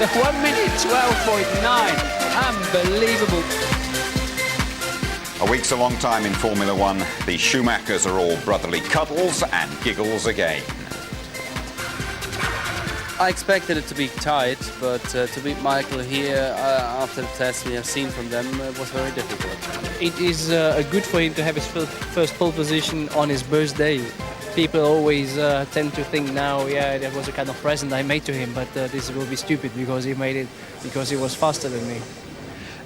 So 1 minute 12.9. Unbelievable. A week's a long time in Formula One. The Schumachers are all brotherly cuddles and giggles again. I expected it to be tight, but to beat Michael here after the test we have seen from them was very difficult. It is good for him to have his first pole position on his birthday. People always tend to think now, yeah, that was a kind of present I made to him, but this will be stupid because he made it because he was faster than me.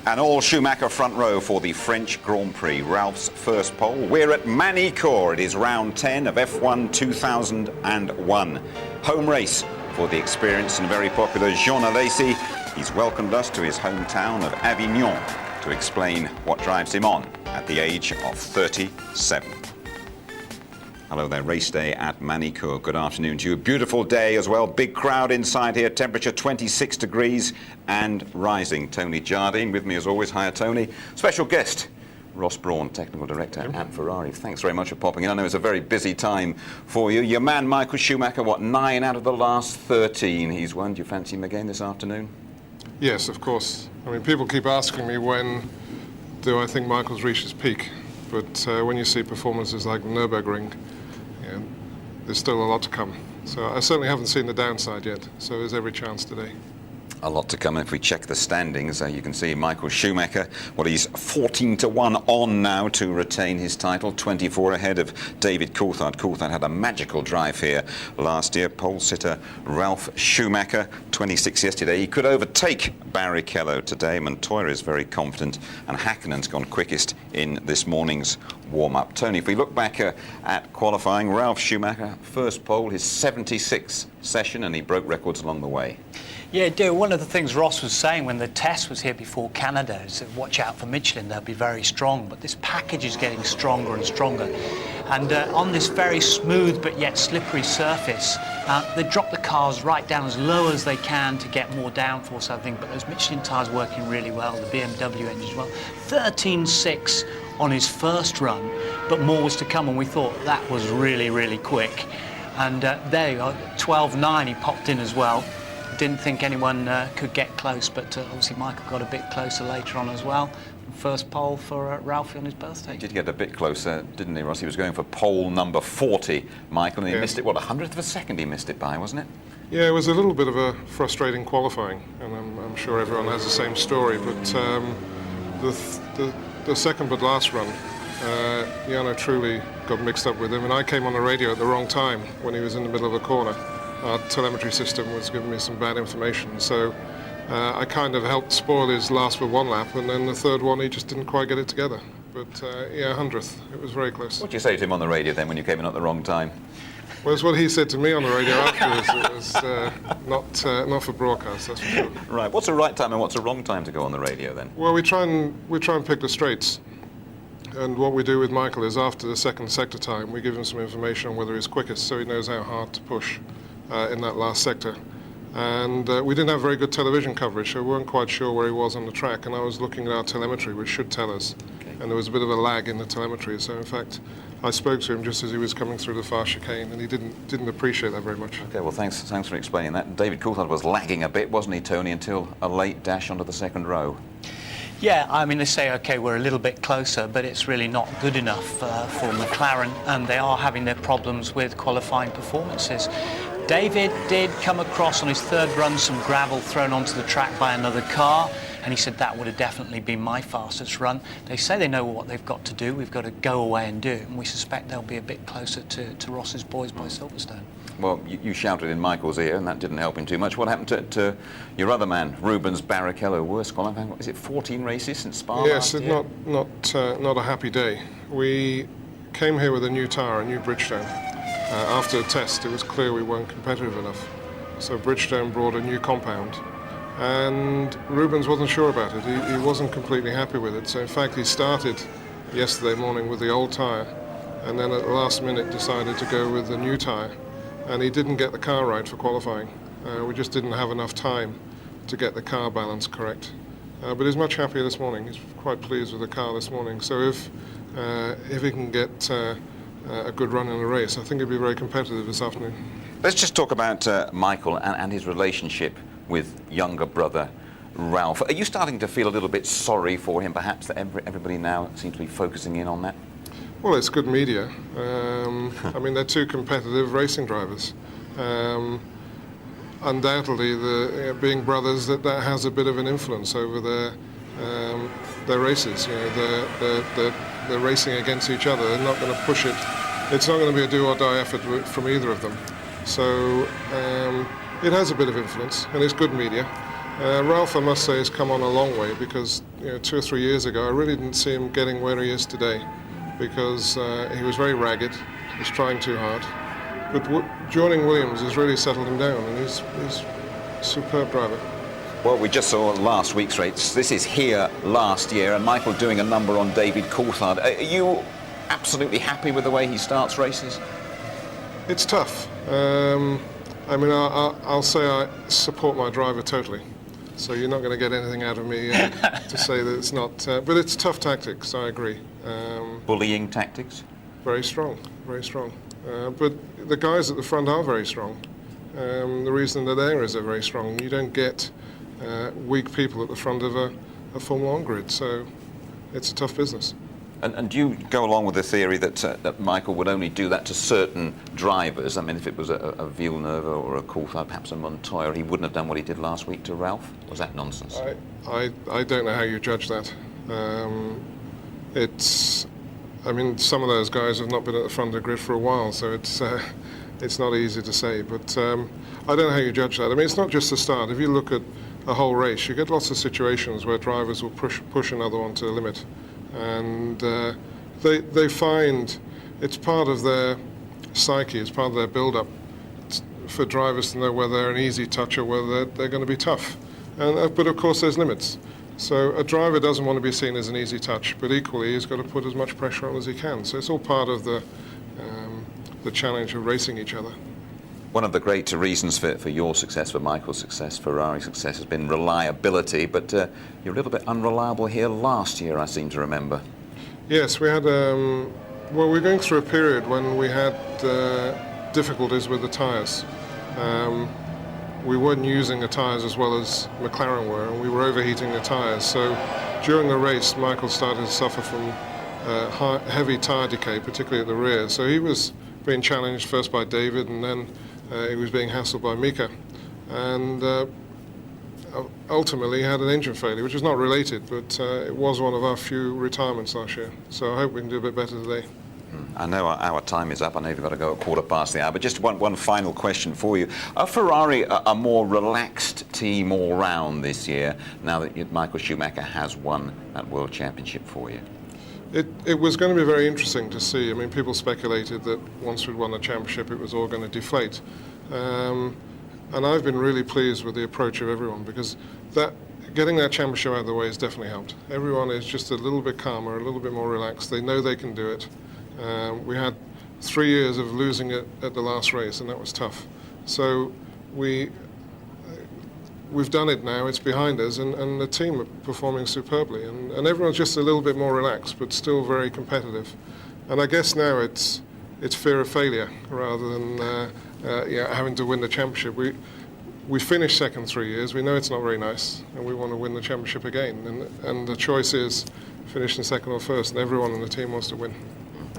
An all-Schumacher front row for the French Grand Prix. Ralph's first pole. We're at Manicourt. It is round 10 of F1 2001. Home race for the experienced and very popular Jean Alesi. He's welcomed us to his hometown of Avignon to explain what drives him on at the age of 37. Hello there, race day at Manicourt. Good afternoon to you. Beautiful day as well. Big crowd inside here. Temperature 26 degrees and rising. Tony Jardine with me as always. Hiya, Tony. Special guest, Ross Brawn, Technical Director at Ferrari. Thanks very much for popping in. I know it's a very busy time for you. Your man, Michael Schumacher, what, 9 out of the last 13 he's won. Do you fancy him again this afternoon? Yes, of course. I mean, people keep asking me when do I think Michael's reached his peak. But when you see performances like Nürburgring, there's still a lot to come. So I certainly haven't seen the downside yet, so there's every chance today. A lot to come. If we check the standings, you can see Michael Schumacher, well, he's 14-1 on now to retain his title, 24 ahead of David Coulthard. Coulthard had a magical drive here last year. Pole sitter Ralph Schumacher, 26 yesterday. He could overtake Barrichello today. Montoya is very confident, and Häkkinen's gone quickest in this morning's warm-up. Tony, if we look back at qualifying, Ralph Schumacher, first pole, his 76th session, and he broke records along the way. Yeah, dear. One of the things Ross was saying when the test was here before Canada is that watch out for Michelin, they'll be very strong. But this package is getting stronger and stronger. And on this very smooth but yet slippery surface, they drop the cars right down as low as they can to get more downforce, I think. But those Michelin tyres working really well, the BMW engine as well. 13.6 on his first run, but more was to come, and we thought that was really, really quick. And there you go, 12.9 he popped in as well. Didn't think anyone could get close, but obviously Michael got a bit closer later on as well. First pole for Ralphie on his birthday. He did get a bit closer, didn't he, Ross? He was going for pole number 40, Michael, and he missed it, what, 100th of a second he missed it by, wasn't it? Yeah, it was a little bit of a frustrating qualifying, and I'm sure everyone has the same story, but the second but last run, Jarno truly got mixed up with him, and I came on the radio at the wrong time when he was in the middle of a corner. Our telemetry system was giving me some bad information, so I kind of helped spoil his last but one lap, and then the third one he just didn't quite get it together. But yeah, 100th, it was very close. What did you say to him on the radio then when you came in at the wrong time? Well, it's what he said to me on the radio afterwards. It was not for broadcast, that's for sure. Right, what's a right time and what's a wrong time to go on the radio then? Well, we try and pick the straights. And what we do with Michael is after the second sector time, we give him some information on whether he's quickest, so he knows how hard to push in that last sector. And we didn't have very good television coverage, so we weren't quite sure where he was on the track, and I was looking at our telemetry, which should tell us. Okay. And there was a bit of a lag in the telemetry, so in fact I spoke to him just as he was coming through the fast chicane, and he didn't appreciate that very much. Okay, well thanks for explaining that. David Coulthard was lagging a bit, wasn't he, Tony, until a late dash onto the second row? Yeah, I mean, they say, OK, we're a little bit closer, but it's really not good enough for McLaren, and they are having their problems with qualifying performances. David did come across on his third run some gravel thrown onto the track by another car, and he said that would have definitely been my fastest run. They say they know what they've got to do. We've got to go away and do it, and we suspect they'll be a bit closer to Ross's boys by Silverstone. Well, you shouted in Michael's ear, and that didn't help him too much. What happened to your other man, Rubens Barrichello? Worst qualifying? Is it 14 races since Spa? Yes, it's not a happy day. We came here with a new tyre, a new Bridgestone. After the test, it was clear we weren't competitive enough. So Bridgestone brought a new compound, and Rubens wasn't sure about it. He wasn't completely happy with it. So in fact, he started yesterday morning with the old tyre, and then at the last minute decided to go with the new tyre. And he didn't get the car right for qualifying. We just didn't have enough time to get the car balance correct. But he's much happier this morning. He's quite pleased with the car this morning. So if he can get a good run in the race, I think he'll be very competitive this afternoon. Let's just talk about Michael and his relationship with younger brother Ralph. Are you starting to feel a little bit sorry for him, perhaps, that everybody now seems to be focusing in on that? Well, it's good media. I mean, they're two competitive racing drivers. Undoubtedly, being brothers, that has a bit of an influence over their races. You know, they're racing against each other. They're not going to push it. It's not going to be a do-or-die effort from either of them. So it has a bit of influence, and it's good media. Ralph, I must say, has come on a long way, because 2 or 3 years ago, I really didn't see him getting where he is today, because he was very ragged. He was trying too hard. But joining Williams has really settled him down, and he's a superb driver. Well, we just saw last week's race. This is here last year, and Michael doing a number on David Coulthard. Are you absolutely happy with the way he starts races? It's tough. I mean, I'll say I support my driver totally. So you're not going to get anything out of me to say that it's not. But it's tough tactics, I agree. Bullying tactics? Very strong, very strong. But the guys at the front are very strong. The reason they're there is they're very strong. You don't get weak people at the front of a Formula 1 grid, so it's a tough business. And do you go along with the theory that Michael would only do that to certain drivers? I mean, if it was a Villeneuve or a Coulthard, perhaps a Montoya, he wouldn't have done what he did last week to Ralph? Or was that nonsense? I don't know how you judge that. I mean, some of those guys have not been at the front of the grid for a while, so it's not easy to say. But I don't know how you judge that. I mean, it's not just the start. If you look at a whole race, you get lots of situations where drivers will push another one to the limit. And they find it's part of their psyche, it's part of their build-up for drivers to know whether they're an easy touch or whether they're going to be tough. But of course there's limits. So a driver doesn't want to be seen as an easy touch, but equally he's got to put as much pressure on as he can. So it's all part of the challenge of racing each other. One of the great reasons for your success, for Michael's success, Ferrari's success, has been reliability, but you're a little bit unreliable here last year, I seem to remember. Yes, we had, well, we were going through a period when we had difficulties with the tyres. We weren't using the tyres as well as McLaren were, and we were overheating the tyres. So during the race, Michael started to suffer from heavy tyre decay, particularly at the rear. So he was being challenged first by David, and then he was being hassled by Mika, and ultimately had an engine failure, which is not related, but it was one of our few retirements last year. So I hope we can do a bit better today. I know our time is up. I know you've got to go at 1:15, but just one final question for you. Are Ferrari a more relaxed team all round this year, now that Michael Schumacher has won that World Championship for you? It was going to be very interesting to see. I mean, people speculated that once we'd won the championship, it was all going to deflate. And I've been really pleased with the approach of everyone, because getting that championship out of the way has definitely helped. Everyone is just a little bit calmer, a little bit more relaxed. They know they can do it. We had 3 years of losing it at the last race, and that was tough. So we've done it now, it's behind us, and the team are performing superbly, and everyone's just a little bit more relaxed, but still very competitive. And I guess now it's fear of failure rather than having to win the championship. We finished second 3 years, we know it's not very nice, and we want to win the championship again, and the choice is finishing second or first, and everyone on the team wants to win.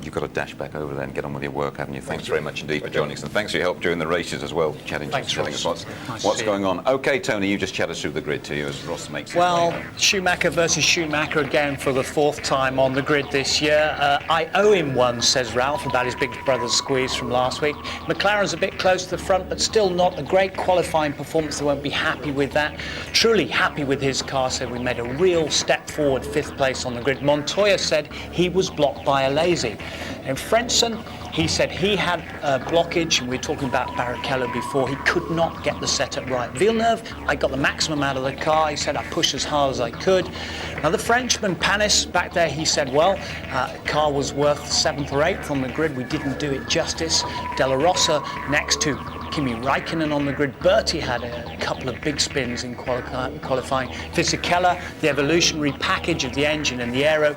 You've got to dash back over there and get on with your work, haven't you? Thanks very much indeed for joining us, and thanks for your help during the races as well, telling us what's going on. OK, Tony, you just chat us through the grid to you as Ross makes his way. Well, Schumacher versus Schumacher again for the 4th time on the grid this year. I owe him one, says Ralph, about his big brother's squeeze from last week. McLaren's a bit close to the front, but still not a great qualifying performance. They won't be happy with that. Truly happy with his car, said we made a real step forward, 5th place on the grid. Montoya said he was blocked by a lazy. In Frentzen, he said he had a blockage, and we were talking about Barrichello before, he could not get the setup right. Villeneuve, I got the maximum out of the car, he said I pushed as hard as I could. Now the Frenchman, Panis, back there, he said, well, car was worth 7th or 8th on the grid, we didn't do it justice. De La Rosa next to Kimi Räikkönen on the grid. Bertie had a couple of big spins in qualifying. Fisichella, the evolutionary package of the engine and the aero,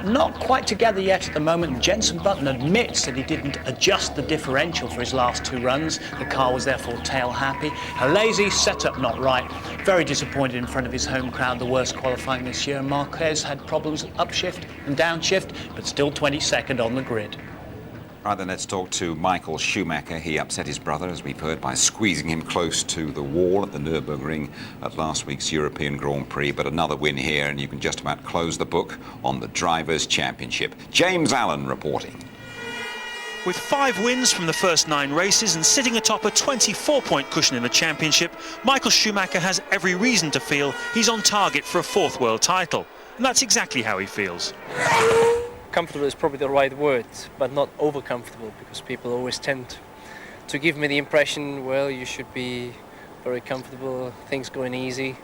not quite together yet at the moment. Jenson Button admits that he didn't adjust the differential for his last 2 runs. The car was therefore tail happy. A lazy setup not right. Very disappointed in front of his home crowd, the worst qualifying this year. Marquez had problems upshift and downshift, but still 22nd on the grid. Right, then let's talk to Michael Schumacher. He upset his brother, as we've heard, by squeezing him close to the wall at the Nürburgring at last week's European Grand Prix. But another win here, and you can just about close the book on the Drivers' Championship. James Allen reporting. With 5 wins from the first 9 races and sitting atop a 24-point cushion in the championship, Michael Schumacher has every reason to feel he's on target for a 4th world title. And that's exactly how he feels. Comfortable is probably the right word, but not over-comfortable, because people always tend to give me the impression, well, you should be very comfortable, things going easy.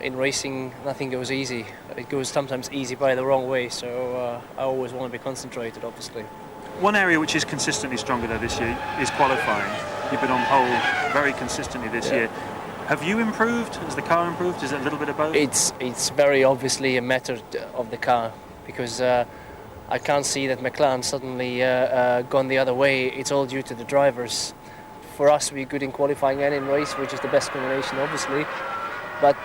In racing, nothing goes easy. It goes sometimes easy by the wrong way, so I always want to be concentrated, obviously. One area which is consistently stronger though this year is qualifying. You've been on pole very consistently this year. Have you improved? Has the car improved? Is it a little bit of both? It's very obviously a matter of the car, because I can't see that McLaren suddenly gone the other way. It's all due to the drivers. For us, we're good in qualifying and in race, which is the best combination, obviously. But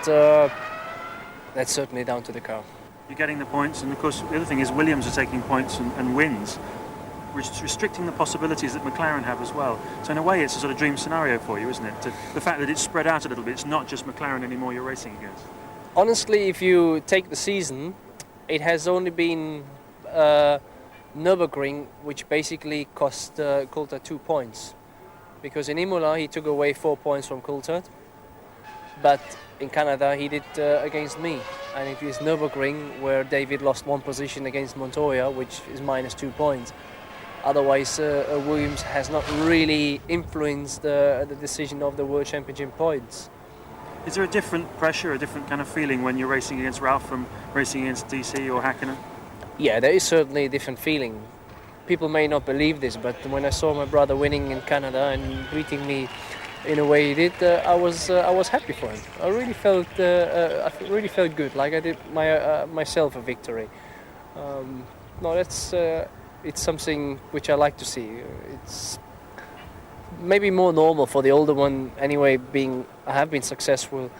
that's certainly down to the car. You're getting the points, and of course the other thing is Williams are taking points and wins, restricting the possibilities that McLaren have as well. So in a way it's a sort of dream scenario for you, isn't it? The fact that it's spread out a little bit, it's not just McLaren anymore you're racing against. Honestly, if you take the season, it has only been Nürburgring which basically cost Coulthard 2 points. Because in Imola he took away 4 points from Coulthard, but in Canada he did against me. And it is Nürburgring where David lost 1 position against Montoya, which is minus 2 points. Otherwise, Williams has not really influenced the decision of the World Championship points. Is there a different pressure, a different kind of feeling when you're racing against Ralph from racing against DC or Hakkinen? Yeah, there is certainly a different feeling. People may not believe this, but when I saw my brother winning in Canada and greeting me in a way he did, I was happy for him. I really felt good, like I did myself a victory. No, it's something which I like to see. It's maybe more normal for the older one anyway. I have been successful,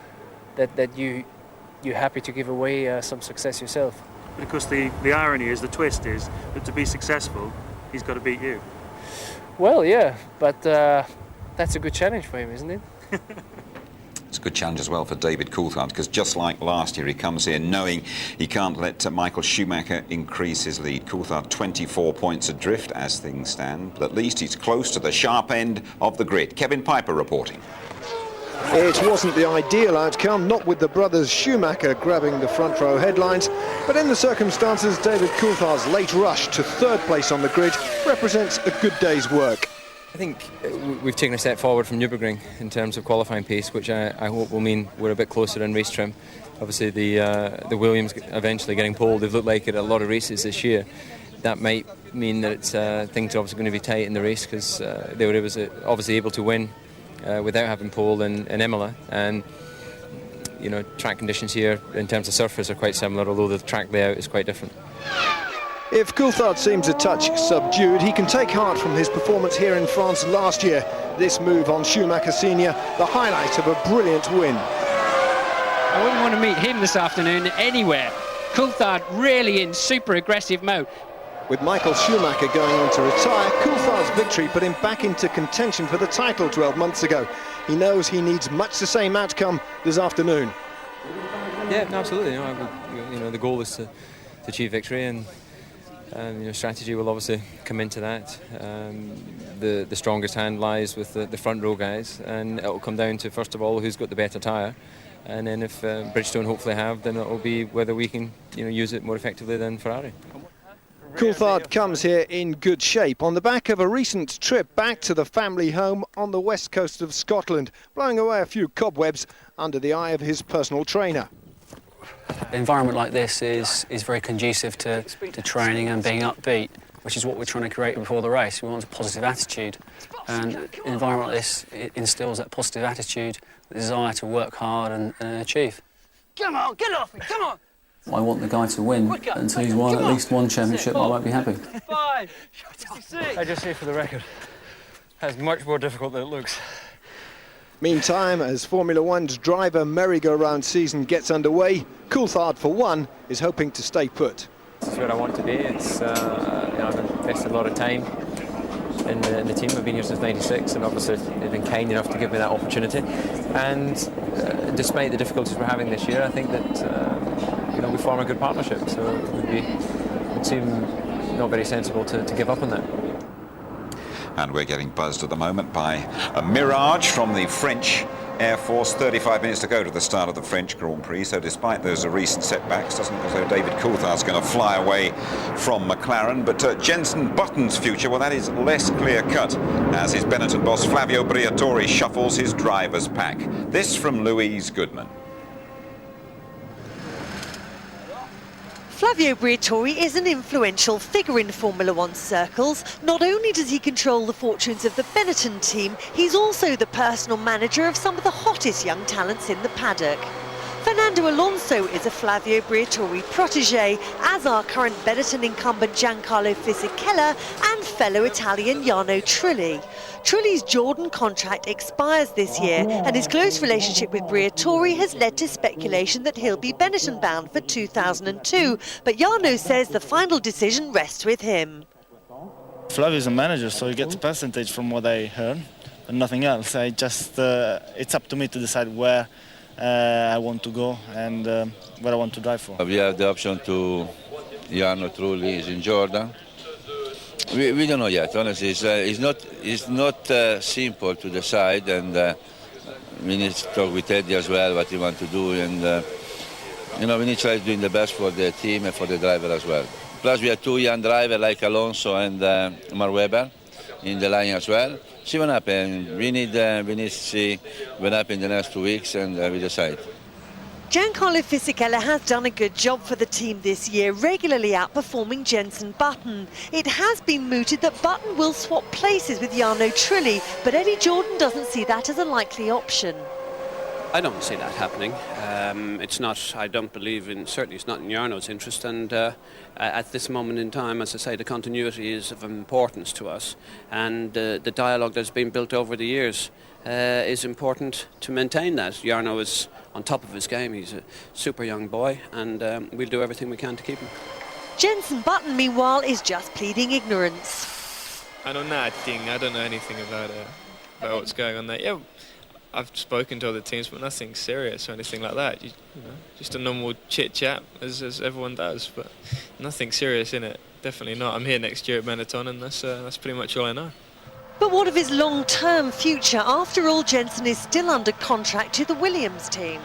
that you're happy to give away some success yourself. But of course the irony is, the twist is that to be successful he's got to beat you. Well, yeah, but that's a good challenge for him, isn't it? It's a good challenge as well for David Coulthard, because just like last year, he comes here knowing he can't let Michael Schumacher increase his lead. Coulthard 24 points adrift as things stand, but at least he's close to the sharp end of the grid. Kevin Piper reporting. It wasn't the ideal outcome, not with the brothers Schumacher grabbing the front row headlines, but in the circumstances, David Coulthard's late rush to 3rd place on the grid represents a good day's work. I think we've taken a step forward from Nürburgring in terms of qualifying pace, which I hope will mean we're a bit closer in race trim. Obviously the Williams eventually getting pole, they've looked like it at a lot of races this year. That might mean that things are obviously going to be tight in the race, because they were obviously able to win without having pole in Imola, and you know, track conditions here in terms of surface are quite similar, although the track layout is quite different. If Coulthard seems a touch subdued, he can take heart from his performance here in France last year. This move on Schumacher Senior, the highlight of a brilliant win. I wouldn't want to meet him this afternoon anywhere. Coulthard really in super aggressive mode. With Michael Schumacher going on to retire, Coulthard's victory put him back into contention for the title 12 months ago. He knows he needs much the same outcome this afternoon. Yeah, no, absolutely. You know, the goal is to achieve victory, and you know, strategy will obviously come into that. The strongest hand lies with the front row guys, and it will come down to, first of all, who's got the better tyre, and then if Bridgestone hopefully have, then it will be whether we can use it more effectively than Ferrari. Coulthard comes here in good shape on the back of a recent trip back to the family home on the west coast of Scotland, blowing away a few cobwebs under the eye of his personal trainer. An environment like this is very conducive to training and being upbeat. which is what we're trying to create before the race. We want a positive attitude, and an environment like this, it instills that positive attitude, the desire to work hard and achieve. Come on, get off me, come on! I want the guy to win. Until he's won at least one championship, I won't be happy. 5, 66. I just say for the record, that's much more difficult than it looks. Meantime, as Formula One's driver merry-go-round season gets underway, Coulthard, for one, is hoping to stay put. This is where I want to be. It's, you know, I've invested a lot of time in the team. I've been here since '96, and obviously they've been kind enough to give me that opportunity. And despite the difficulties we're having this year, I think that you know, we form a good partnership. So it would seem not very sensible to give up on that. And we're getting buzzed at the moment by a mirage from the French Air Force. 35 minutes to go to the start of the French Grand Prix. So despite those recent setbacks, doesn't look as though David Coulthard's going to fly away from McLaren. But Jenson Button's future, well, that is less clear-cut as his Benetton boss Flavio Briatore shuffles his driver's pack. This from Louise Goodman. Flavio Briatore is an influential figure in Formula One circles. Not only does he control the fortunes of the Benetton team, he's also the personal manager of some of the hottest young talents in the paddock. Fernando Alonso is a Flavio Briatore protégé, as are current Benetton incumbent Giancarlo Fisichella and fellow Italian Jarno Trulli. Trulli's Jordan contract expires this year, and his close relationship with Briatore has led to speculation that he'll be Benetton bound for 2002, but Jarno says the final decision rests with him. Flavio's a manager, so he gets a percentage from what I earn, and nothing else. I just, it's up to me to decide where I want to go and what I want to drive for. We have the option to Jarno Trulli is in Jordan. We don't know yet, honestly. It's not simple to decide, and we need to talk with Eddie as well what he wants to do, and you know, we need to try doing the best for the team and for the driver as well. Plus we have two young drivers like Alonso and Mark Webber in the line as well. See what happens. We need to see what happens in the next 2 weeks, and we decide. Giancarlo Fisichella has done a good job for the team this year, regularly outperforming Jenson Button. It has been mooted that Button will swap places with Jarno Trulli, but Eddie Jordan doesn't see that as a likely option. I don't see that happening. It's not, I don't believe in, certainly it's not in Jarno's interest, and at this moment in time, as I say, the continuity is of importance to us, and the dialogue that's been built over the years is important to maintain that. Jarno is on top of his game. He's a super young boy, and we'll do everything we can to keep him. Jenson Button, meanwhile, is just pleading ignorance. I don't know anything about what's going on there. Yeah, I've spoken to other teams, but nothing serious or anything like that. You know, just a normal chit-chat, as everyone does, but nothing serious in it. Definitely not. I'm here next year at Benetton, and that's pretty much all I know. But what of his long-term future? After all, Jenson is still under contract to the Williams team.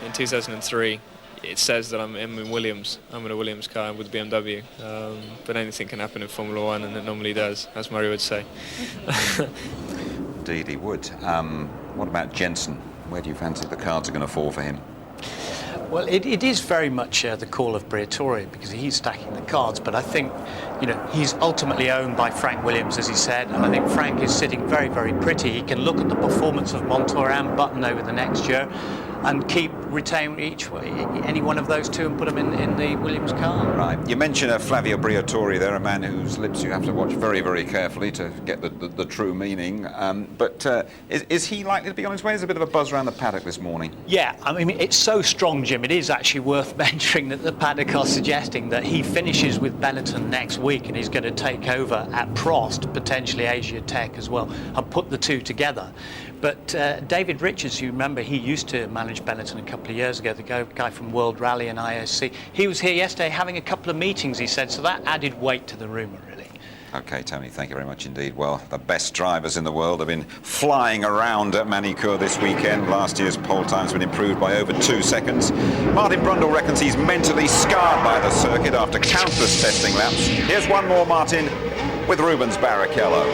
In 2003, it says that I'm in Williams. I'm in a Williams car with BMW. But anything can happen in Formula One, and it normally does, as Murray would say. Indeed he would. What about Jenson? Where do you fancy the cards are going to fall for him? Well, it is very much the call of Briatore, because he's stacking the cards, but I think, you know, he's ultimately owned by Frank Williams, as he said, and I think Frank is sitting very, very pretty. He can look at the performance of Montour and Button over the next year and retain any one of those two and put them in the Williams car. Right. You mentioned Flavio Briatore there, a man whose lips you have to watch very, very carefully to get the true meaning. But is he likely to be on his way? There's a bit of a buzz around the paddock this morning. Yeah, I mean, it's so strong, Jim. It is actually worth mentioning that the paddock are suggesting that he finishes with Benetton next week and he's going to take over at Prost, potentially Asia Tech as well, and put the two together. But David Richards, you remember, he used to manage Benetton a couple of years ago, the guy from World Rally and IOC. He was here yesterday having a couple of meetings, he said, so that added weight to the rumour, really. OK, Tony, thank you very much indeed. Well, the best drivers in the world have been flying around at Manicure this weekend. Last year's pole time's been improved by over 2 seconds. Martin Brundle reckons he's mentally scarred by the circuit after countless testing laps. Here's one more, Martin, with Rubens Barrichello.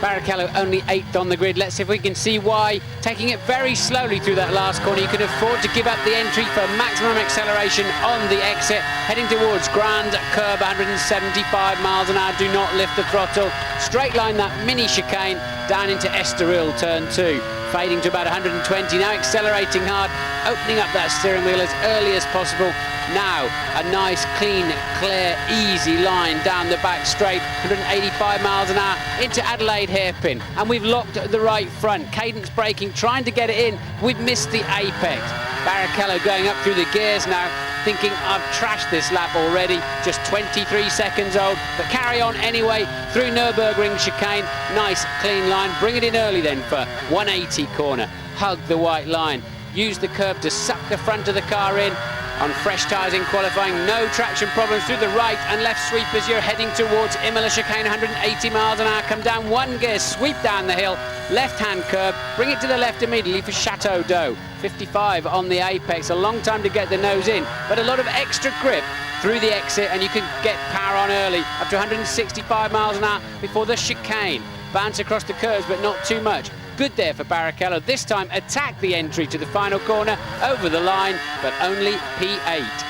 Barrichello only 8th on the grid. Let's see if we can see why. Taking it very slowly through that last corner. You can afford to give up the entry for maximum acceleration on the exit. Heading towards Grand Curb, 175 miles an hour. Do not lift the throttle. Straight line that mini chicane down into Estoril, turn 2. Fading to about 120, now accelerating hard, opening up that steering wheel as early as possible. Now a nice, clean, clear, easy line down the back straight, 185 miles an hour into Adelaide hairpin. And we've locked the right front. Cadence braking, trying to get it in. We've missed the apex. Barrichello going up through the gears now, thinking I've trashed this lap already, just 23 seconds old, but carry on anyway through Nürburgring chicane. Nice clean line, bring it in early then for 180 corner, hug the white line, use the curb to suck the front of the car in. On fresh tyres in qualifying, no traction problems through the right and left sweep as you're heading towards Imola chicane, 180 miles an hour. Come down one gear, sweep down the hill, left-hand curb, bring it to the left immediately for Chateau d'Eau. 55 on the apex, a long time to get the nose in, but a lot of extra grip through the exit, and you can get power on early, up to 165 miles an hour before the chicane. Bounce across the curves, but not too much. Good there for Barrichello. This time attack the entry to the final corner, over the line, but only P8.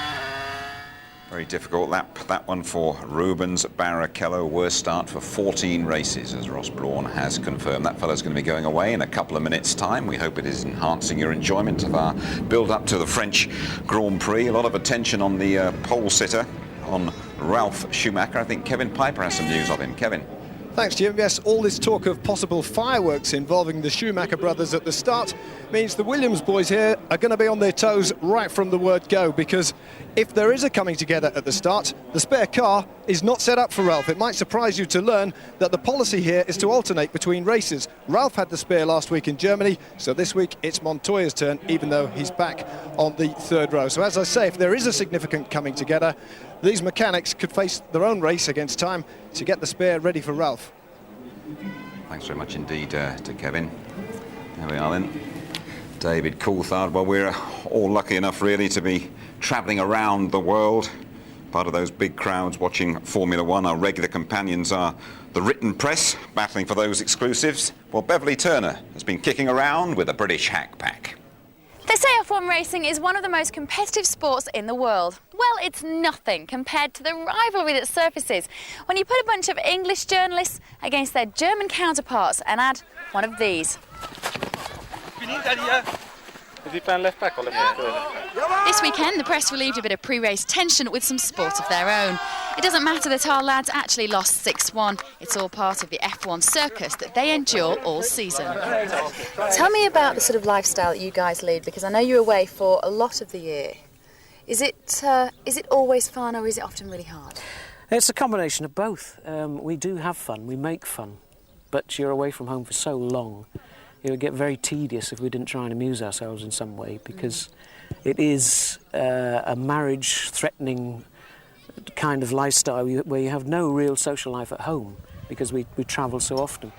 Very difficult lap, that one for Rubens Barrichello. Worst start for 14 races, as Ross Brawn has confirmed. That fellow's going to be going away in a couple of minutes' time. We hope it is enhancing your enjoyment of our build-up to the French Grand Prix. A lot of attention on the pole sitter, on Ralf Schumacher. I think Kevin Piper has some news of him. Kevin. Thanks, Jim. Yes, all this talk of possible fireworks involving the Schumacher brothers at the start means the Williams boys here are going to be on their toes right from the word go, because if there is a coming together at the start, the spare car is not set up for Ralf. It might surprise you to learn that the policy here is to alternate between races. Ralf had the spare last week in Germany, so this week it's Montoya's turn, even though he's back on the third row. So as I say, if there is a significant coming together, these mechanics could face their own race against time to get the spare ready for Ralf. Thanks very much indeed to Kevin. There we are then. David Coulthard. Well, we're all lucky enough really to be travelling around the world. Part of those big crowds watching Formula One. Our regular companions are the written press, battling for those exclusives. Well, Beverly Turner has been kicking around with a British hack pack. They say F1 racing is one of the most competitive sports in the world. Well, it's nothing compared to the rivalry that surfaces when you put a bunch of English journalists against their German counterparts and add one of these. Is he playing left back or left back? This weekend, the press relieved a bit of pre-race tension with some sport of their own. It doesn't matter that our lads actually lost 6-1. It's all part of the F1 circus that they endure all season. Tell me about the sort of lifestyle that you guys lead, because I know you're away for a lot of the year. Is it always fun, or is it often really hard? It's a combination of both. We do have fun, we make fun, but you're away from home for so long. It would get very tedious if we didn't try and amuse ourselves in some way, because it is a marriage-threatening kind of lifestyle where you have no real social life at home, because we travel so often.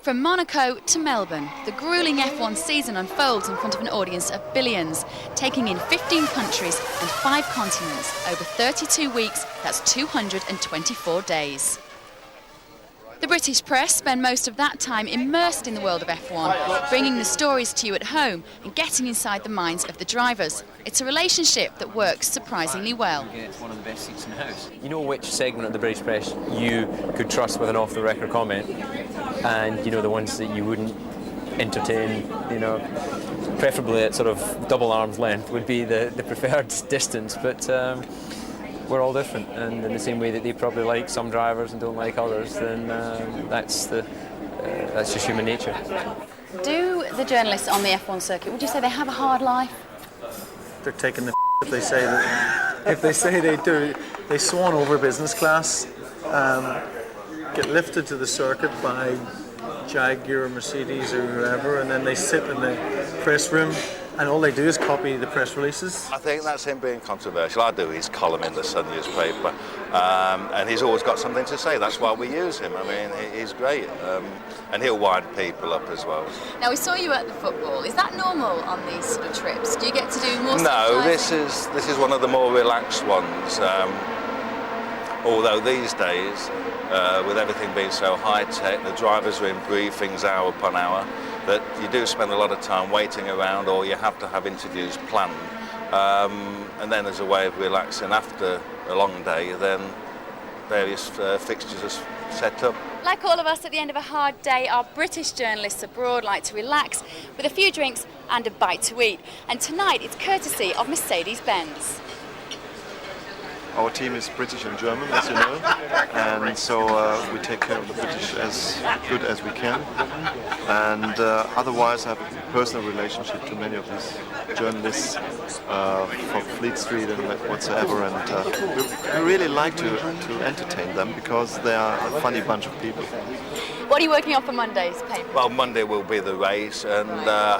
From Monaco to Melbourne, the gruelling F1 season unfolds in front of an audience of billions, taking in 15 countries and 5 continents over 32 weeks, that's 224 days. The British press spend most of that time immersed in the world of F1, bringing the stories to you at home and getting inside the minds of the drivers. It's a relationship that works surprisingly well. It's one of the best seats in the house. You know which segment of the British press you could trust with an off-the-record comment, and you know the ones that you wouldn't entertain, you know, preferably at sort of double arm's length would be the preferred distance, but we're all different, and in the same way that they probably like some drivers and don't like others, then that's just human nature. Do the journalists on the F1 circuit, would you say they have a hard life? They're taking the if they say that. If they say they do, they swan over business class, get lifted to the circuit by Jaguar or Mercedes or whoever, and then they sit in the press room and all they do is copy the press releases. I think that's him being controversial. I do his column in the Sun newspaper, and he's always got something to say. That's why we use him. I mean, he's great, and he'll wind people up as well. Now, we saw you at the football. Is that normal on these sort of trips? Do you get to do more? No, this is one of the more relaxed ones. Although these days, with everything being so high-tech, the drivers are in briefings hour upon hour, that you do spend a lot of time waiting around, or you have to have interviews planned. And then as a way of relaxing after a long day, then various fixtures are set up. Like all of us at the end of a hard day, our British journalists abroad like to relax with a few drinks and a bite to eat. And tonight it's courtesy of Mercedes-Benz. Our team is British and German, as you know, and so we take care of the British as good as we can. And otherwise, I have a personal relationship to many of these journalists from Fleet Street and whatsoever, and we really like to entertain them because they are a funny bunch of people. What are you working on for Monday's paper? Well, Monday will be the race, and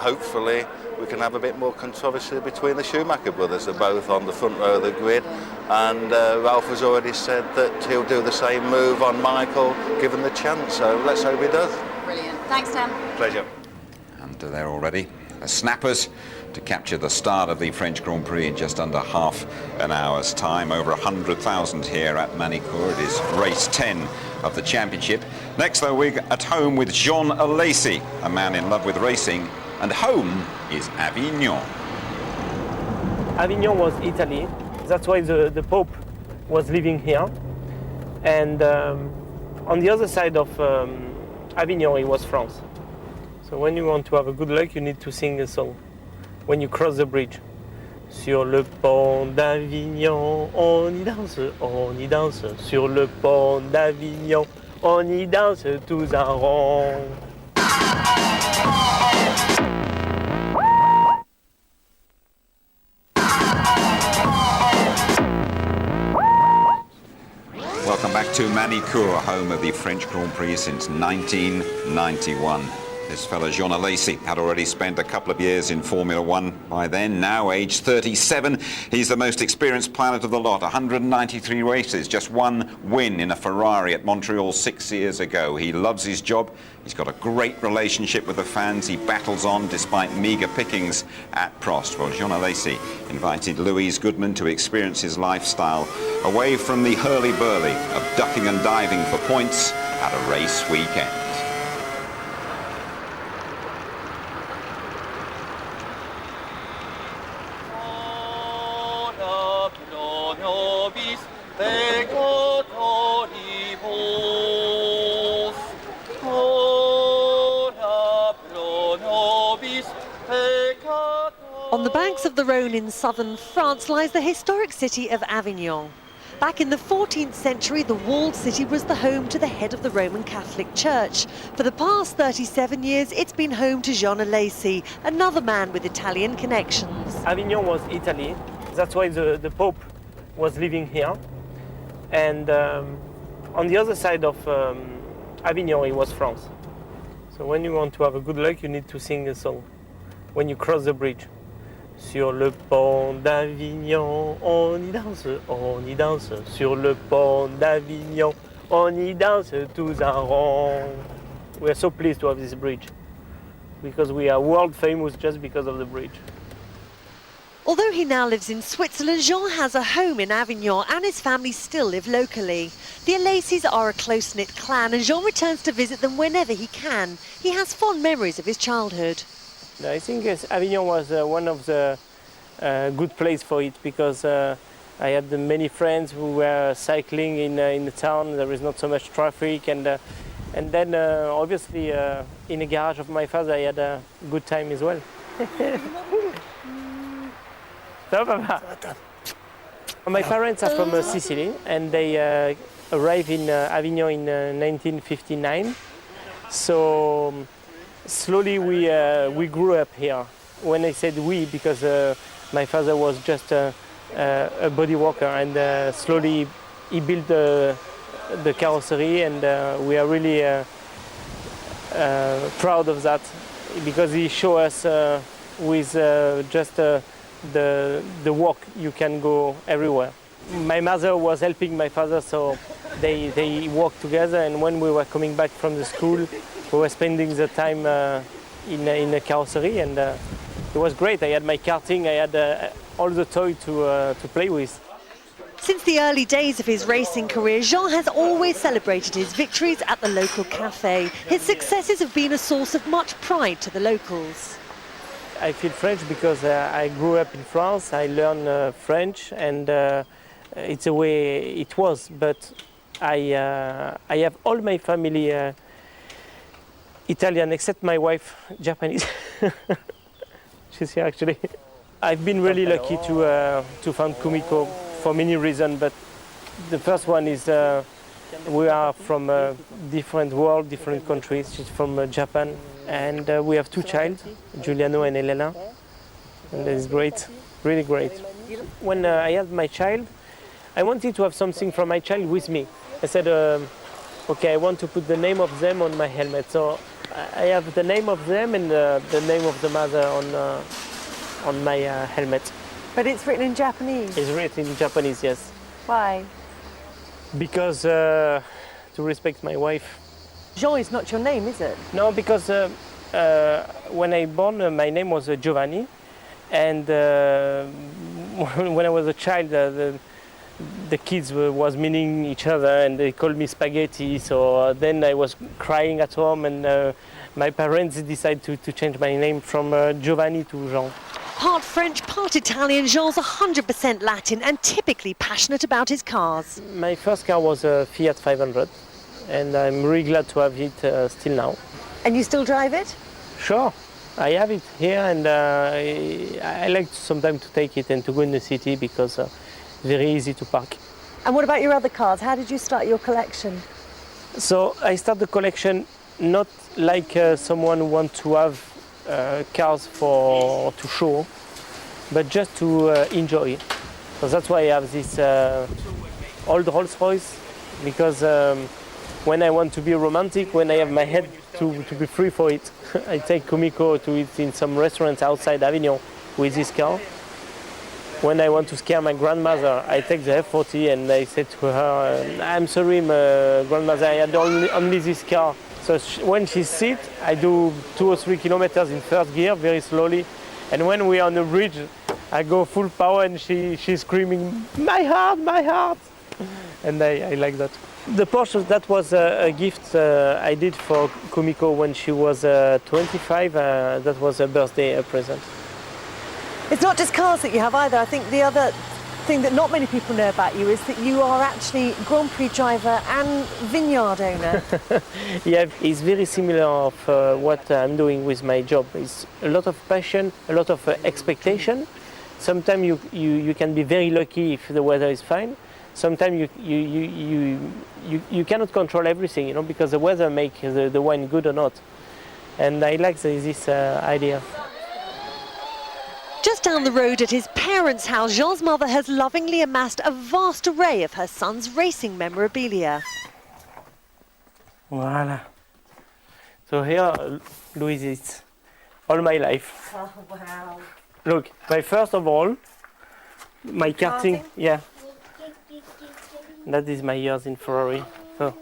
hopefully we can have a bit more controversy between the Schumacher brothers. They're both on the front row of the grid, and Ralph has already said that he'll do the same move on Michael given the chance, so let's hope he does. Brilliant. Thanks, Sam. Pleasure. And they're already the snappers to capture the start of the French Grand Prix in just under half an hour's time. Over 100,000 here at Manicourt. It is race 10 of the championship. Next, though, we're at home with Jean Alesi, a man in love with racing, and home is Avignon. Avignon was Italy. That's why the Pope was living here. And on the other side of Avignon, it was France. So when you want to have a good luck, you need to sing a song. When you cross the bridge. Sur le pont d'Avignon, on y danse. Sur le pont d'Avignon, on y danse tous en rond. Welcome back to Manicourt, home of the French Grand Prix since 1991. This fellow Jean Alesi had already spent a couple of years in Formula One by then. Now, aged 37, he's the most experienced pilot of the lot. 193 races, just one win in a Ferrari at Montreal 6 years ago. He loves his job. He's got a great relationship with the fans. He battles on despite meagre pickings at Prost. Well, Jean Alesi invited Louise Goodman to experience his lifestyle away from the hurly-burly of ducking and diving for points at a race weekend. On the banks of the Rhone in southern France lies the historic city of Avignon. Back in the 14th century, the walled city was the home to the head of the Roman Catholic Church. For the past 37 years, it's been home to Jean Alesi, another man with Italian connections. Avignon was Italy. That's why the Pope was living here. And on the other side of Avignon, it was France. So when you want to have a good luck, you need to sing a song. When you cross the bridge. Sur le pont d'Avignon, on y danse. Sur le pont d'Avignon, on y danse tous en rond. We are so pleased to have this bridge because we are world famous just because of the bridge. Although he now lives in Switzerland, Jean has a home in Avignon and his family still live locally. The Alesis are a close-knit clan and Jean returns to visit them whenever he can. He has fond memories of his childhood. I think Avignon was one of the good place for it because I had many friends who were cycling in the town. There is not so much traffic, and then obviously in the garage of my father I had a good time as well. My parents are from Sicily and they arrived in Avignon in 1959. So slowly we grew up here. When I said we, because my father was just a body worker, and slowly he built the carrosserie, and we are really proud of that because he showed us with just the work you can go everywhere. My mother was helping my father, so they worked together, and when we were coming back from the school, we were spending the time in a carrosserie, and it was great. I had my karting, I had all the toys to play with. Since the early days of his racing career, Jean has always celebrated his victories at the local cafe. His successes have been a source of much pride to the locals. I feel French because I grew up in France, I learned French, and it's the way it was. But I have all my family Italian, except my wife, Japanese. She's here actually. I've been really lucky to find Kumiko for many reasons, but the first one is we are from a different world, different countries. She's from Japan, and we have two children, Giuliano and Elena, and that is great, really great. When I had my child, I wanted to have something from my child with me. I said, okay, I want to put the name of them on my helmet. So I have the name of them and the name of the mother on my helmet. But it's written in Japanese? It's written in Japanese, yes. Why? Because to respect my wife. Jean is not your name, is it? No, because when I born, my name was Giovanni. And when I was a child, the kids was meaning each other and they called me spaghetti. So then I was crying at home and my parents decided to change my name from Giovanni to Jean. Part French, part Italian, Jean's 100% Latin and typically passionate about his cars. My first car was a Fiat 500 and I'm really glad to have it still now. And you still drive it? Sure, I have it here and I like sometimes to take it and to go in the city because it's very easy to park. And what about your other cars? How did you start your collection? So I start the collection not like someone who wants to have cars to show, but just to enjoy. So that's why I have this old Rolls Royce, because when I want to be romantic, when I have my head to be free for it, I take Kumiko to eat in some restaurants outside Avignon with this car. When I want to scare my grandmother, I take the F40 and I say to her, I'm sorry, grandmother, I had only this car. So when she sits, I do 2 or 3 kilometers in first gear, very slowly. And when we are on the bridge, I go full power and she's screaming, my heart! And I like that. The Porsche, that was a gift I did for Kumiko when she was 25. That was a birthday present. It's not just cars that you have either. I think the other thing that not many people know about you is that you are actually Grand Prix driver and vineyard owner. Yeah, it's very similar of what I'm doing with my job. It's a lot of passion, a lot of expectation. Sometimes you can be very lucky if the weather is fine. Sometimes you cannot control everything, you know, because the weather makes the wine good or not. And I like this idea. Just down the road at his parents' house, Jean's mother has lovingly amassed a vast array of her son's racing memorabilia. Voila. So here, Louise, is all my life. Oh, wow. Look, first of all, my karting, yeah. That is my years in Ferrari. So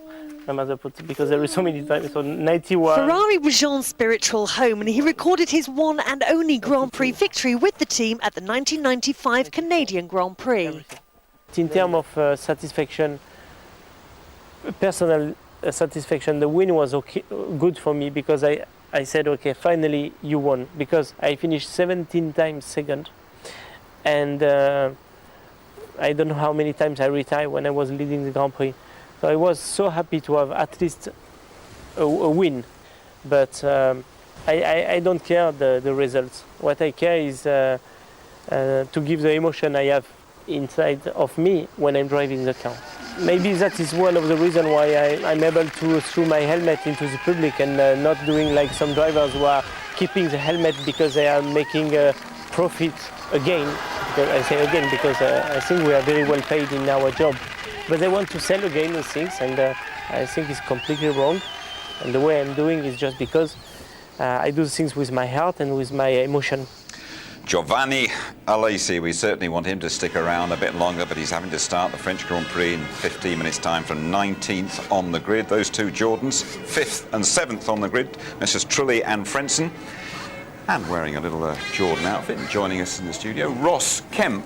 my mother put it because there is so many times. So 91. Ferrari was Jean's spiritual home, and he recorded his one and only Grand Prix victory with the team at the 1995 Canadian Grand Prix. In terms of satisfaction, personal satisfaction, the win was good for me because I said, okay, finally you won, because I finished 17 times second, and I don't know how many times I retired when I was leading the Grand Prix. So I was so happy to have at least a win, but I don't care the results. What I care is to give the emotion I have inside of me when I'm driving the car. Maybe that is one of the reasons why I'm able to throw my helmet into the public and not doing like some drivers who are keeping the helmet because they are making a profit again. I say again because I think we are very well paid in our job. But they want to sell again those things, and I think it's completely wrong. And the way I'm doing is just because I do things with my heart and with my emotion. Giovanni Alesi, we certainly want him to stick around a bit longer, but he's having to start the French Grand Prix in 15 minutes' time from 19th on the grid. Those two Jordans, 5th and 7th on the grid, Messrs. Trulli and Frentzen. And wearing a little Jordan outfit and joining us in the studio, Ross Kemp.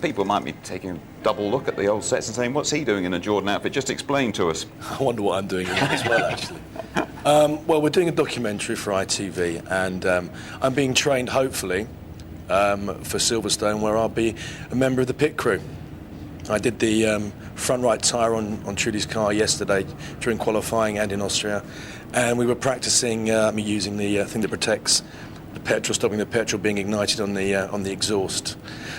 People might be taking a double look at the old sets and saying, what's he doing in a Jordan outfit? Just explain to us. I wonder what I'm doing in it as well, actually. Well, we're doing a documentary for ITV, and I'm being trained, hopefully, for Silverstone, where I'll be a member of the pit crew. I did the front right tyre on Trudy's car yesterday during qualifying and in Austria, and we were practicing me using the thing that protects the petrol, stopping the petrol being ignited on the exhaust.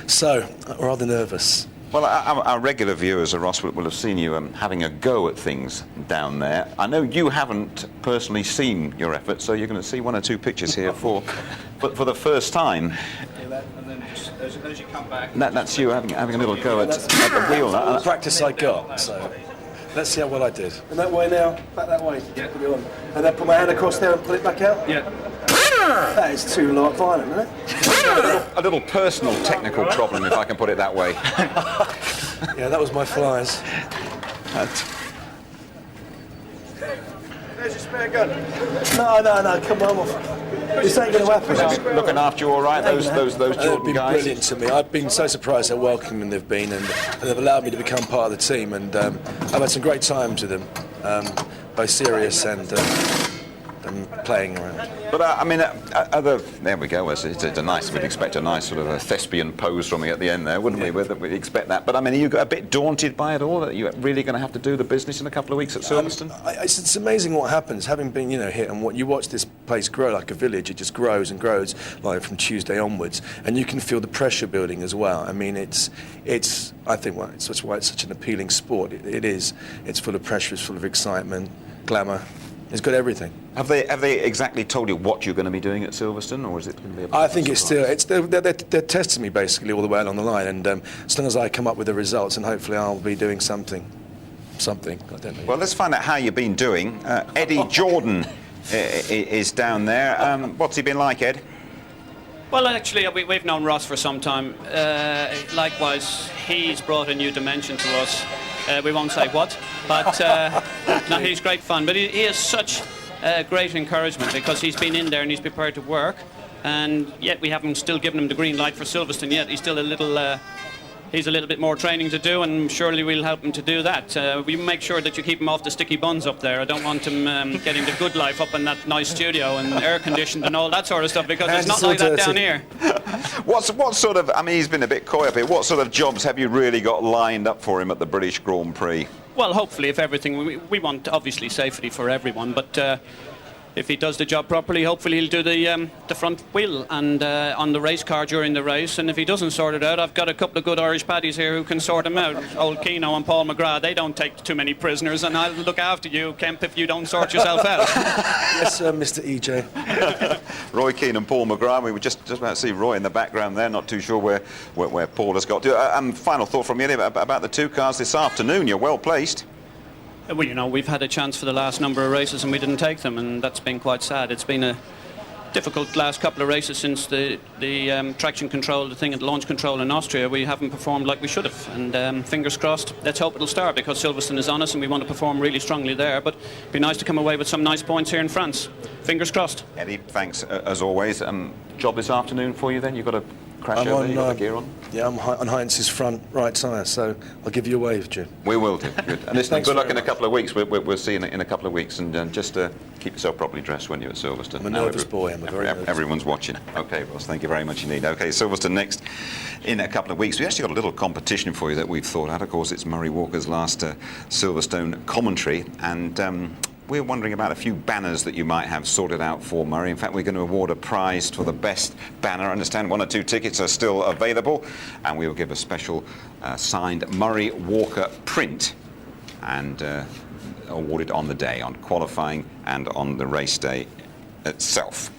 So, rather nervous. Well, our regular viewers, Ross, will have seen you having a go at things down there. I know you haven't personally seen your effort, so you're going to see one or two pictures here for the first time. And then just as you come back... That's you having a little go at the wheel. The practice I got, so let's see how well I did. And that way now, back that way. Yeah. Put it on. And then put my hand across there and pull it back out? Yeah. That is too violent, isn't it? A little personal technical problem, if I can put it that way. Yeah, that was my flies. There's your spare gun. No, come on. This ain't going to happen. Looking after you all right, those Jordan They've been guys? brilliant to me. I've been so surprised how welcoming they've been, and they've allowed me to become part of the team, and I've had some great times with them, both serious and playing around. But there we go. It's a nice. We'd expect a nice sort of a thespian pose from me at the end there, wouldn't we? We'd expect that. But I mean, are you a bit daunted by it all? That you're really going to have to do the business in a couple of weeks at Silverstone? It's amazing what happens. Having been, here, and what you watch this place grow like a village. It just grows and grows, like from Tuesday onwards, and you can feel the pressure building as well. I mean, it's. I think that's why it's such an appealing sport. It is. It's full of pressure. It's full of excitement, glamour. It's got everything. Have they exactly told you what you're going to be doing at Silverstone, or is it going to be? I think it's still. They're testing me basically all the way along the line, and as long as I come up with the results, and hopefully I'll be doing something. I don't know. Well, let's find out how you've been doing. Eddie Jordan is down there. What's he been like, Ed? Well, actually, we've known Ross for some time. Likewise, he's brought a new dimension to us. We won't say what, but no, he's great fun. But he is such great encouragement, because he's been in there and he's prepared to work, and yet we haven't still given him the green light for Silverstone yet. He's still a little bit more training to do, and surely we'll help him to do that. We make sure that you keep him off the sticky buns up there. I don't want him getting the good life up in that nice studio and air conditioned and all that sort of stuff, because it's not like that down here. What sort of, I mean, he's been a bit coy up here. What sort of jobs have you really got lined up for him at the British Grand Prix? Well, hopefully, if everything, we want obviously safety for everyone, but if he does the job properly, hopefully he'll do the front wheel and on the race car during the race. And if he doesn't sort it out, I've got a couple of good Irish paddies here who can sort him out. Old Keno and Paul McGrath, they don't take too many prisoners, and I'll look after you, Kemp, if you don't sort yourself out. Yes, Mr. EJ. Roy Keane and Paul McGrath. We were just about to see Roy in the background there. Not too sure where Paul has got to. Final thought from you about the two cars this afternoon. You're well placed. Well, we've had a chance for the last number of races and we didn't take them, and that's been quite sad. It's been a difficult last couple of races since the traction control, the launch control in Austria. We haven't performed like we should have, and fingers crossed, let's hope it'll start, because Silverstone is on us and we want to perform really strongly there, but it'd be nice to come away with some nice points here in France. Fingers crossed. Eddie, thanks as always. Job this afternoon for you then? You've got to crash over, you've got the gear on? Yeah, I'm on Heinz's front right tyre, so I'll give you a wave, Jim. We will do. Good. And listen, good luck in a couple of weeks. We'll see you in a couple of weeks, and just keep yourself properly dressed when you're at Silverstone. I'm a nervous boy. Everyone's watching. Okay, Ross, thank you very much indeed. Okay, Silverstone next in a couple of weeks. We actually got a little competition for you that we've thought out. Of course, it's Murray Walker's last Silverstone commentary, and we're wondering about a few banners that you might have sorted out for Murray. In fact, we're going to award a prize for the best banner. I understand 1 or 2 tickets are still available, and we will give a special signed Murray Walker print and awarded on the day, on qualifying and on the race day itself.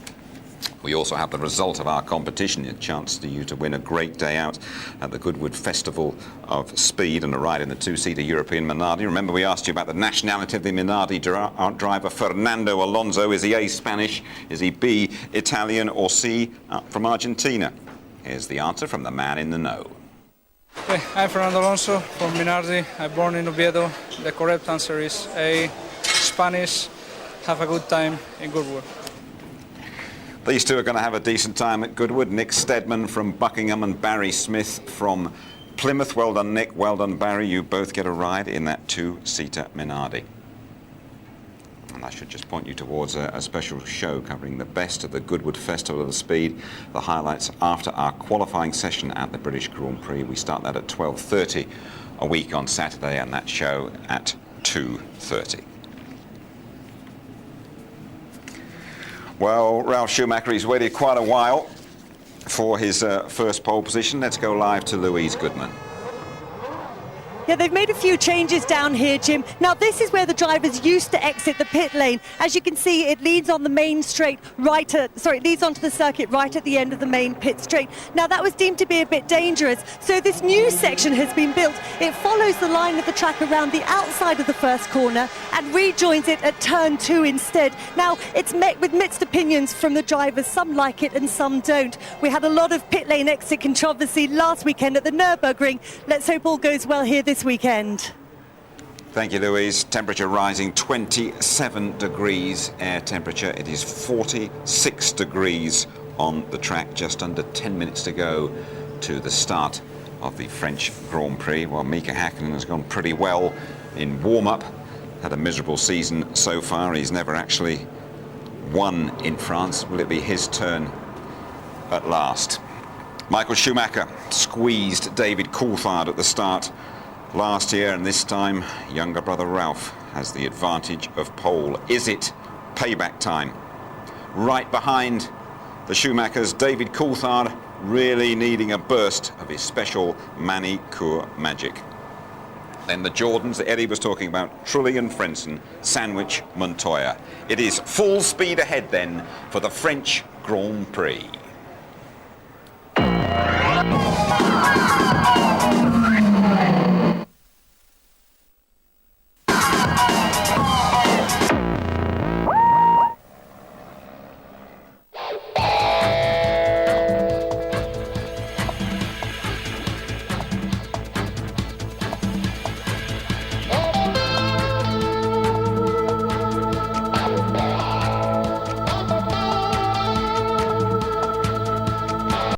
We also have the result of our competition, a chance for you to win a great day out at the Goodwood Festival of Speed and a ride in the 2-seater European Minardi. Remember, we asked you about the nationality of the Minardi driver, Fernando Alonso. Is he A, Spanish? Is he B, Italian? Or C, from Argentina? Here's the answer from the man in the know. Hey, I'm Fernando Alonso from Minardi. I'm born in Oviedo. The correct answer is A, Spanish. Have a good time in Goodwood. These two are going to have a decent time at Goodwood. Nick Steadman from Buckingham and Barry Smith from Plymouth. Well done, Nick. Well done, Barry. You both get a ride in that two-seater Minardi. And I should just point you towards a special show covering the best of the Goodwood Festival of the Speed. The highlights after our qualifying session at the British Grand Prix. We start that at 12:30 a week on Saturday, and that show at 2:30. Well, Ralf Schumacher, he's waited quite a while for his first pole position. Let's go live to Louise Goodman. Yeah, they've made a few changes down here, Jim. Now, this is where the drivers used to exit the pit lane. As you can see, it leads on the main straight it leads onto the circuit right at the end of the main pit straight. Now, that was deemed to be a bit dangerous, so this new section has been built. It follows the line of the track around the outside of the first corner and rejoins it at turn 2 instead. Now, it's met with mixed opinions from the drivers. Some like it and some don't. We had a lot of pit lane exit controversy last weekend at the Nürburgring. Let's hope all goes well here this weekend. Thank you, Louise. Temperature rising 27 degrees air temperature. It is 46 degrees on the track. Just under 10 minutes to go to the start of the French Grand Prix. Well, Mika Häkkinen has gone pretty well in warm-up. Had a miserable season so far. He's never actually won in France. Will it be his turn at last? Michael Schumacher squeezed David Coulthard at the start last year, and this time younger brother Ralf has the advantage of pole. Is it payback time? Right behind the Schumachers, David Coulthard really needing a burst of his special manicure magic. Then the Jordans that Eddie was talking about, Trulli and Frentzen, Sandwich, Montoya. It is full speed ahead then for the French Grand Prix.